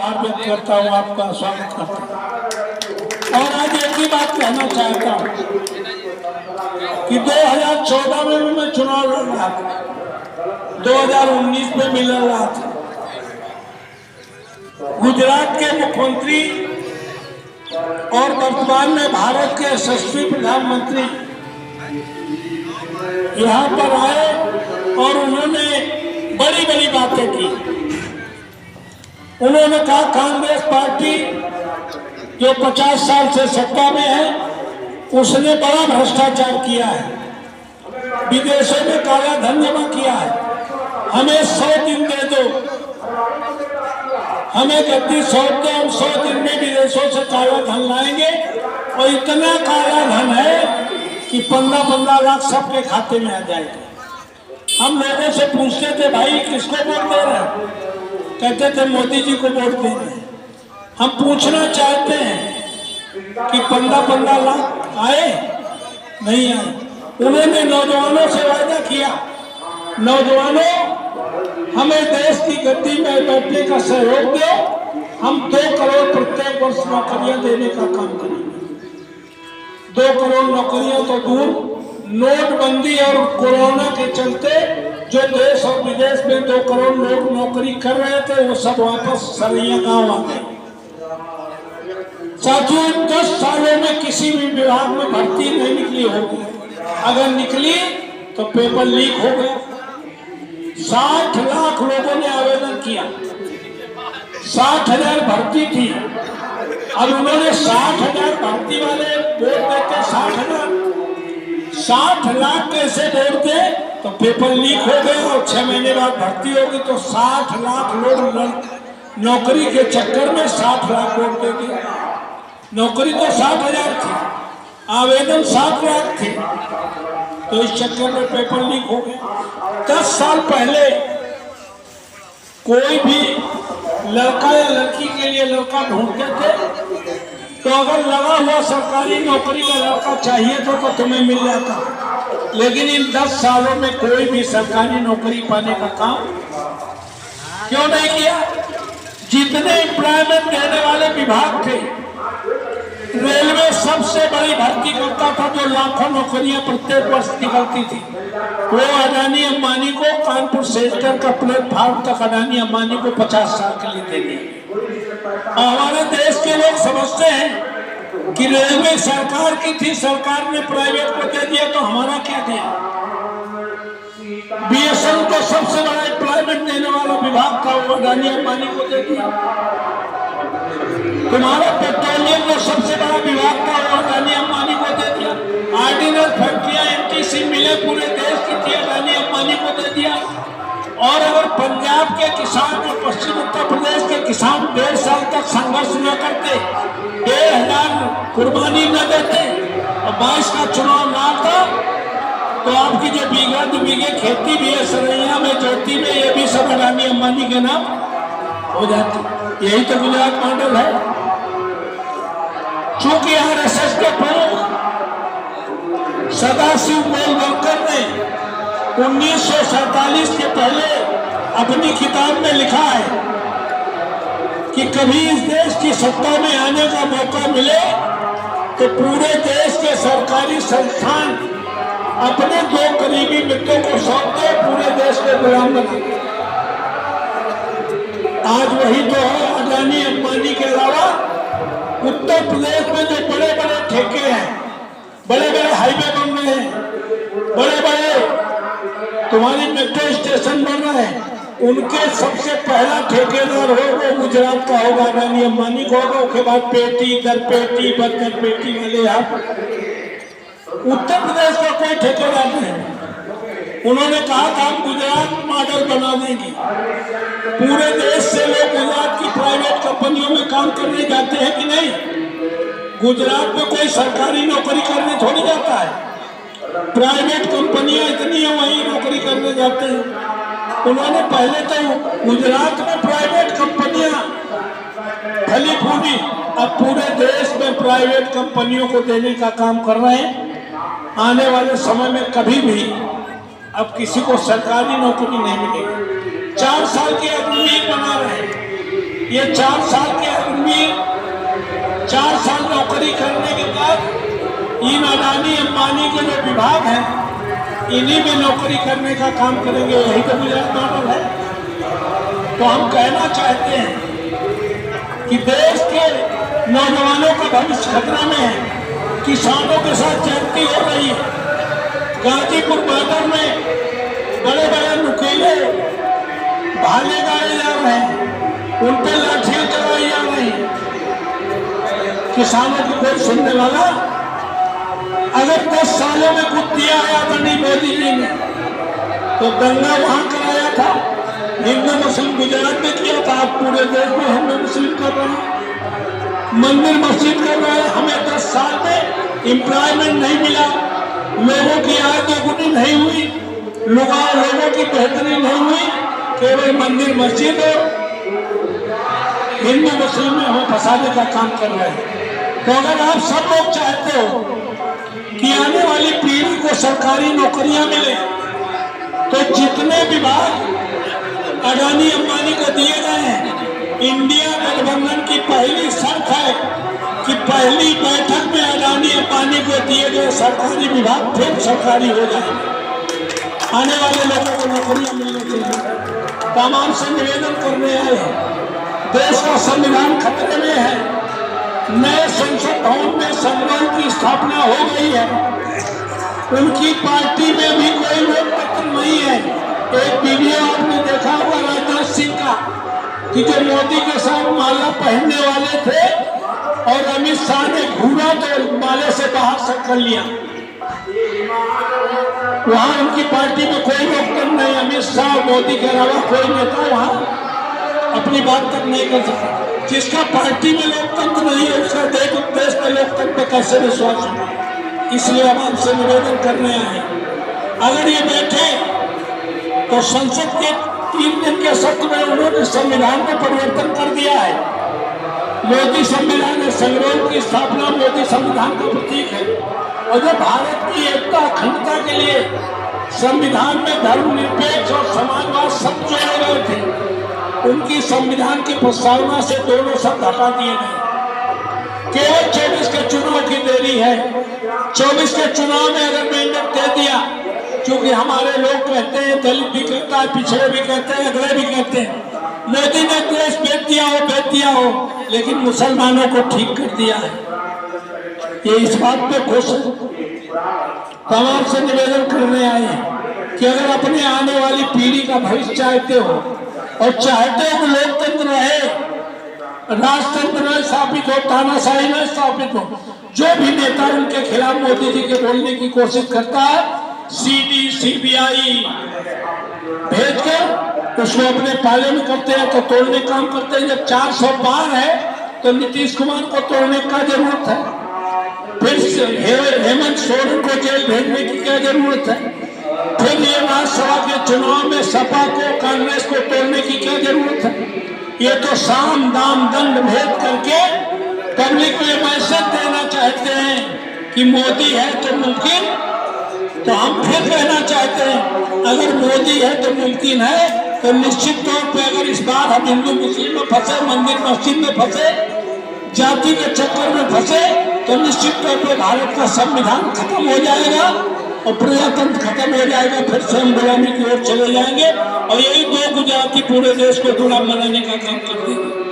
व्यक्त करता हूँ, आपका स्वागत करता हूँ। और आज एक ही बात कहना चाहता हूँ कि 2014 में भी मैं चुनाव लड़ रहा था, 2019 में भी लड़ रहा था। गुजरात के मुख्यमंत्री और वर्तमान में भारत के यशस्वी प्रधानमंत्री यहाँ पर आए और उन्होंने बड़ी बड़ी बातें की। उन्होंने कहा कांग्रेस पार्टी जो 50 साल से सत्ता में है उसने बड़ा भ्रष्टाचार किया है, विदेशों में काला धन जमा किया है, हमें 100 दिन दे दो, हमें गद्दी सौंप दो, हम 100 दिन में विदेशों से काला धन लाएंगे। और इतना काला धन है कि 15-15 लाख सबके खाते में आ जाएगा। हम लोगों से पूछते थे भाई किसको वोट दे रहे हैं, कहते थे मोदी जी को वोट दे रहे हैं। हम पूछना चाहते हैं कि 15-15 लाख आए नहीं आए। उन्होंने नौजवानों से वादा किया, नौजवानों हमें देश की गद्दी में बैठने का सहयोग दो, हम 2 करोड़ प्रत्येक वर्ष नौकरियां देने का काम करेंगे। 2 करोड़ नौकरियां तो दूर, नोटबंदी और कोरोना के चलते जो देश और विदेश में 2 करोड़ लोग नौकरी कर रहे थे वो सब वापस सरैया गांव आ गए। साथियों, 10 सालों में किसी भी विभाग में भर्ती नहीं निकली होगी, अगर निकली तो पेपर लीक हो गया। 60 लाख लोगों ने आवेदन किया, 60,000 भर्ती थी। अब उन्होंने 60,000 भर्ती वाले वोट देते 60 लाख कैसे वोट दे, तो पेपर लीक हो गया और 6 महीने बाद भर्ती होगी तो 60 लाख लोग नौकरी के चक्कर में 60 लाख वोट दे दिए। नौकरी तो 60,000 थी, आवेदन 7 लाख थे, तो इस चक्कर में पेपर लीक हो गया। 10 साल पहले कोई भी लड़का या लड़की के लिए लड़का ढूंढते थे तो अगर लगा हुआ सरकारी नौकरी का लड़का चाहिए तो तुम्हें मिल जाता, लेकिन इन 10 सालों में कोई भी सरकारी नौकरी पाने का काम क्यों नहीं किया। जितने एम्प्लॉयमेंट देने वाले विभाग थे, रेलवे सबसे बड़ी भर्ती करता था जो लाखों नौकरियां प्रत्येक वर्ष निकलती थी, वो अडानी अंबानी को कानपुर सेक्टर का प्लेटफॉर्म तक अडानी अंबानी को 50 साल के लिए दे दिया। हमारे देश के लोग समझते हैं कि रेलवे सरकार की थी, सरकार ने प्राइवेट को दे दिया तो हमारा क्या दिया। बीएसएनएल को सबसे बड़ा एम्प्लॉयमेंट देने वाला विभाग था, वो अडानी अंबानी को दे दिया। तुम्हारा पेट्रोलियम जो सबसे बड़ा विभाग था वो अडानी अंबानी को दे दिया। ऑर्डिनल फैक्ट्रियां एनटीसी मिले पूरे देश की थी, अडानी अंबानी को दे दिया। और अगर पंजाब के किसान और पश्चिम उत्तर प्रदेश के किसान 1.5 साल तक संघर्ष न करते, 1,000 कुर्बानी न देते और 22 का चुनाव ना था तो आपकी जो बीघा 2 बीघे खेती भी है सरैया में, ज्योति में, ये भी सब अडानी अंबानी के नाम हो जाती। यही तो गुजरात मॉडल है। चूंकि आरएसएस के प्रमुख सदाशिव गोलवलकर ने 1947 के पहले अपनी किताब में लिखा है कि कभी इस देश की सत्ता में आने का मौका मिले तो पूरे देश के सरकारी संस्थान अपने 2 करीबी मित्रों को सौंप दे, पूरे देश के गुलाम बना। आज वही तो है। अडानी अंबानी के अलावा उत्तर प्रदेश में जो बड़े बड़े ठेके हैं, बड़े बड़े हाईवे बन रहे हैं, बड़े बड़े तुम्हारे मेट्रो स्टेशन बन रहे हैं, उनके सबसे पहला ठेकेदार हो वो गुजरात का होगा, अडानी अंबानी को होगा। उसके बाद पेटी दर पेटी बर्गर पेटी वाले यहाँ उत्तर प्रदेश का कोई ठेकेदार नहीं। उन्होंने कहा था हम गुजरात मॉडल बना देंगे, पूरे देश से लोग गुजरात की प्राइवेट कंपनियों में काम करने जाते हैं कि नहीं। गुजरात में कोई सरकारी नौकरी करने थोड़ी जाता है, प्राइवेट कंपनियां इतनी है वहीं नौकरी करने जाते हैं। उन्होंने पहले तो गुजरात में प्राइवेट कंपनियां फली फूली, अब पूरे देश में प्राइवेट कंपनियों को देने का काम कर रहे हैं। आने वाले समय में कभी भी अब किसी को सरकारी नौकरी नहीं मिलेगी। 4 साल की अग्निवीर बना रहे हैं, ये 4 साल के आदमी 4 साल नौकरी करने के बाद इन अडानी अंबानी के जो विभाग हैं इन्हीं में नौकरी करने का काम करेंगे। यही तो गुजरात मॉडल है। तो हम कहना चाहते हैं कि देश के नौजवानों का भविष्य खतरा में है। किसानों के साथ ज्यादती हो रही है। गाजीपुर बॉर्डर में बड़े बड़े नुकीले भाले गाड़े जा रहे हैं, उन पर लाठियां चलाई जा रही हैं। किसानों की कोई सुनने वाला? अगर 10 सालों में कुछ दिया है आदरणीय मोदी जी ने तो दंगा वहां कराया था, हिंदू मुस्लिम गुजरात में किया था, आप पूरे देश में हिंदू मुस्लिम कर रहे हैं, मंदिर मस्जिद कर रहे हैं। हमें 10 साल में एम्प्लॉयमेंट नहीं मिला, लोगों की आय दोगुनी नहीं हुई, लोगों की बेहतरी नहीं हुई, केवल मंदिर मस्जिद और हिंदू मुस्लिम में हमें फंसाने का काम कर रहे हैं। तो अगर आप सब लोग चाहते हो कि आने वाली पीढ़ी को सरकारी नौकरियां मिले तो जितने विभाग अडानी अंबानी को दिए गए हैं, इंडिया गठबंधन की पहली शर्त है कि पहली बैठक में अडानी अंबानी को दिए गए सरकारी विभाग फिर सरकारी हो जाए। आने वाले लोगों को नौकरियां मिलनी चाहिए। तमाम से निवेदन करने आए हैं। देश का संविधान खतरे में है। नए संसद भवन में संगठन की स्थापना हो गई है। उनकी पार्टी में भी कोई लोकतंत्र नहीं है। एक वीडियो आपने देखा होगा राजनाथ सिंह का कि जो मोदी के साथ माला पहनने वाले थे और अमित शाह ने घूरा तो माले से बाहर से कर लिया। वहां उनकी पार्टी में कोई लोकतंत्र नहीं। अमित शाह मोदी के अलावा कोई नेता वहां अपनी बात तक नहीं कर सकता। जिसका पार्टी में लोकतंत्र नहीं है उसका देश में लोकतंत्र पे कैसे विश्वास होगा? इसलिए हम आपसे निवेदन करने आए, अगर ये बैठे तो संसद के 3 दिन के सत्र में उन्होंने संविधान में परिवर्तन कर दिया है। मोदी संविधान है, संग्राम की स्थापना मोदी संविधान का प्रतीक है। और जो भारत की एकता अखंडता के लिए संविधान में धर्मनिरपेक्ष और समाजवाद सब जोड़े गए थे, उनकी संविधान की प्रस्तावना से दोनों शब्द हटा दिए गए। केवल 24 के चुनाव की देरी है। 24 के चुनाव में अगर मैंडेट दे दिया, क्योंकि हमारे लोग कहते हैं, दलित भी कहता है, पिछड़े भी कहते हैं, अगले भी कहते हैं, मोदी ने देश बेच दिया हो, लेकिन मुसलमानों को ठीक कर दिया है। ये इस बात पे खुश है। तमाम से निवेदन करने आए हैं कि अगर अपने आने वाली पीढ़ी का भविष्य चाहते हो और चाहते हो कि लोकतंत्र रहे, राजतंत्र न स्थापित हो, तानाशाही न स्थापित हो, जो भी नेता उनके खिलाफ मोदी जी के बोलने की कोशिश करता है, सीडी सीबीआई भेजकर उसको अपने पाले में करते हैं तो तोड़ने काम करते हैं। जब 400 पार है तो नीतीश कुमार को तोड़ने का जरूरत है, फिर हेमंत सोरेन को जेल भेजने की क्या जरूरत है, फिर ये राज्यसभा के चुनाव में सपा को कांग्रेस को तोड़ने की क्या जरूरत है? ये तो साम दाम दंड भेद करके पब्लिक को मैसेज देना चाहते हैं कि मोदी है तो मुमकिन। तो हम फिर कहना चाहते हैं, अगर मोदी है तो मुमकिन है, तो निश्चित तौर पे अगर इस बार हम हिंदू मुस्लिम में फंसे, मंदिर मस्जिद में फंसे, जाति के चक्कर में फंसे, तो निश्चित तौर पे भारत का संविधान खत्म हो जाएगा और प्रजातंत्र खत्म हो जाएगा। फिर से हम गुलामी की ओर चले जाएंगे और यही 2 गुजराती पूरे देश को गुलाम बनाने का काम कर देंगे।